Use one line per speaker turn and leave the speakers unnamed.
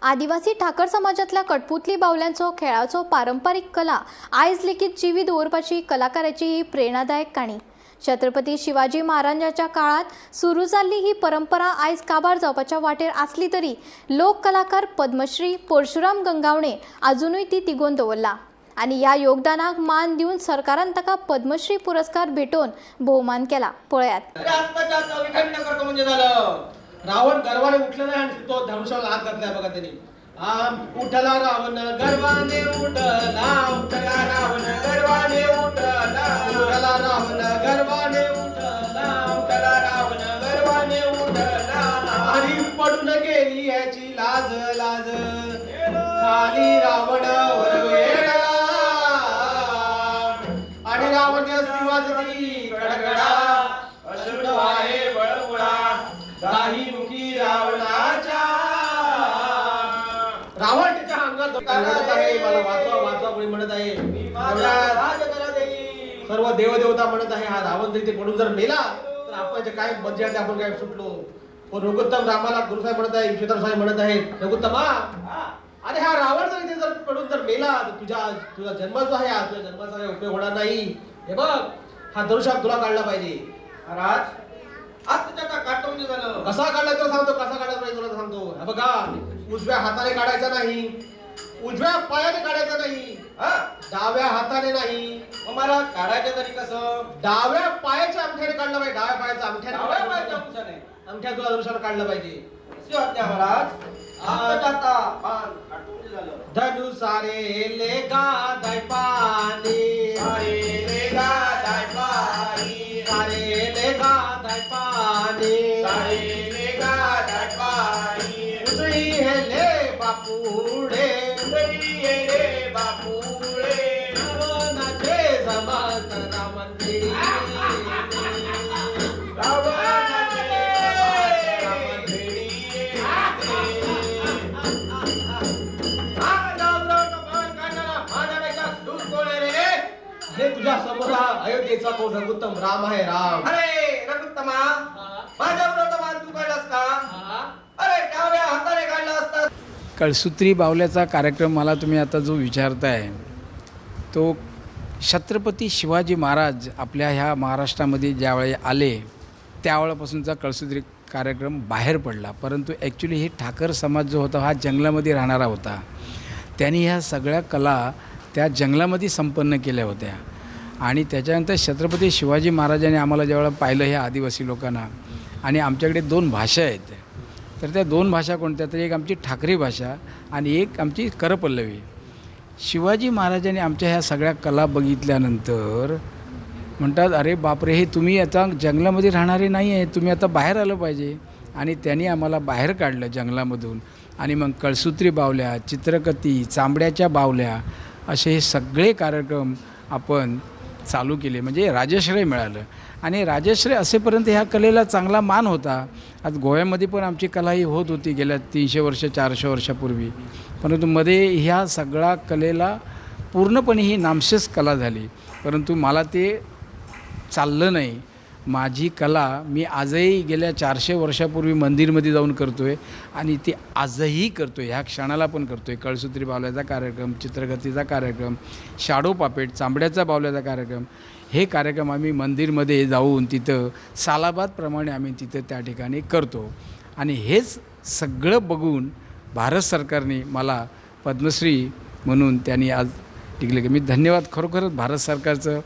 आदिवासी ठाकर समाजातल्या कठपुतली बावल्यांचो खेळाचो पारंपरिक कला आयज लेगीत जिवीत दवरपाची कलाकाराची ही प्रेरणादायक काणी। छत्रपती शिवाजी महाराजांच्या काळात सुरू जाल्ली ही परंपरा आयज काबार जावपाच्या वाटेर आसली तरी लोक कलाकार पद्मश्री परशुराम गंगावणे अजूनही ती तिगोवन दवरला आणि या योगदानाक मान दिवन सरकारान ताका पद्मश्री पुरस्कार भेटोवन भोवमान केला। पळयात
रावण गर्वाने उठला नाही आणि तो धनुष्याला हात घातलाय बघा त्यांनी। उठला रावण गर्वाने उठला, उठला रावण गर्वाने उठला, उठला रावण गर्वाने उठला, उठला रावण गर्वाने उठला आणि पडून गेली याची लाज लाज, खाली रावण वर वेळा आणि रावण शिवाजी कडकडा अशुद्ध आहे बळबुळा काही मुखी रावणाच्या। रावण त्याच्या अंगात म्हणत आहे मला वाचवा वाचवा कोणी म्हणत आहे, सर्व देवदेवता म्हणत आहे हा रावण जरी ते पडून जर मेला तर आपण काय मज्जा आपण काय सुटलो। पण रघुत्तम रामाला गुरुसाहेब म्हणत आहे, विश्वधर साहेब म्हणत आहे रघुत्तमा अरे हा रावण जर इथे जर पडून जर मेला तर तुझा जन्म जो आहे तुझ्या जन्माचा काही उपयोग होणार नाही। हे बघ हा धनुष्य तुला काढला पाहिजे। महाराज कसा काढायचा सांगतो, कसा काढायचा तुला सांगतो। बघा उजव्या हाताने काढायचा नाही, उजव्या पायाने काढायचा नाही, डाव्या हाताने नाही। मला काढायचं तरी कसं? डाव्या पायाच्या अंगठ्याने काढलं पाहिजे, डाव्या पायाच्या अंगठ्याने अंगठ्या तुला धनुष्याला काढलं पाहिजे। धनु सारे लेगा दैपानी, सारे लेगा दैपानी, सारे लेगा दैपानी, सारे लेगा दैपानी, उजळी हे ले बापुडे, उजळी हे ले बापुडे, रावणाचे जमात रामंदिरी, हे तुझ्या समोर अयोध्येचा कोण रघुत्तम राम आहे राम।
अरे रघुत्तमा माझ्या बरोबर तू काढलास का? अरे डाव्या हाताने काढला असता।
कळसूत्री बावल्याचा कार्यक्रम मला तुम्ही आता जो विचारताय तो छत्रपती शिवाजी महाराज आपल्या ह्या महाराष्ट्रामध्ये ज्यावेळी आले त्यावेळेपासूनचा कळसूत्री कार्यक्रम बाहेर पडला। परंतु ॲक्च्युली हे ठाकर समाज जो होता हा जंगलामध्ये राहणारा होता। त्यांनी ह्या सगळ्या कला त्या जंगलामध्ये संपन्न केल्या होत्या आणि त्याच्यानंतर छत्रपती शिवाजी महाराजांनी आम्हाला ज्यावेळेला पाहिलं ह्या आदिवासी लोकांना आणि आमच्याकडे 2 भाषा आहेत तर त्या 2 भाषा कोणत्या तर एक आमची ठाकरी भाषा आणि एक आमची करपल्लवी। शिवाजी महाराजांनी आमच्या ह्या सगळ्या कला बघितल्यानंतर म्हणतात अरे बापरे हे तुम्ही आता जंगलामध्ये राहणारे नाही आहे, तुम्ही आता बाहेर आलं पाहिजे आणि त्यांनी आम्हाला बाहेर काढलं जंगलामधून आणि मग कळसूत्री बावल्या, चित्रकथी, चांबड्याच्या बावल्या असे हे सगळे कार्यक्रम आपण चालू केले म्हणजे राजश्रय मिळालं आणि राजश्रय असेपर्यंत ह्या कलेला चांगला मान होता। आज गोव्यामध्ये पण आमची कला ही होत होती गेल्या 300 वर्ष 400 वर्षापूर्वी, परंतु मध्ये ह्या सगळ्या कलेला पूर्णपणे ही नामशेष कला झाली। परंतु मला ते चाललं नाही। माझी कला मी आजही गेल्या 400 वर्षापूर्वी मंदिरमध्ये जाऊन करतो आहे आणि ती आजही करतो आहे, ह्या क्षणाला पण करतो आहे। कळसूत्री बावल्याचा कार्यक्रम, चित्रकथीचा कार्यक्रम, शाडो पापेट, चांबड्याचा बावल्याचा कार्यक्रम हे कार्यक्रम आम्ही मंदिरमध्ये जाऊन तिथं सालाबादप्रमाणे आम्ही तिथं त्या ठिकाणी करतो आणि हेच सगळं बघून भारत सरकारने मला पद्मश्री म्हणून त्यांनी आज टिकले की मी धन्यवाद खरोखरच भारत सरकारचं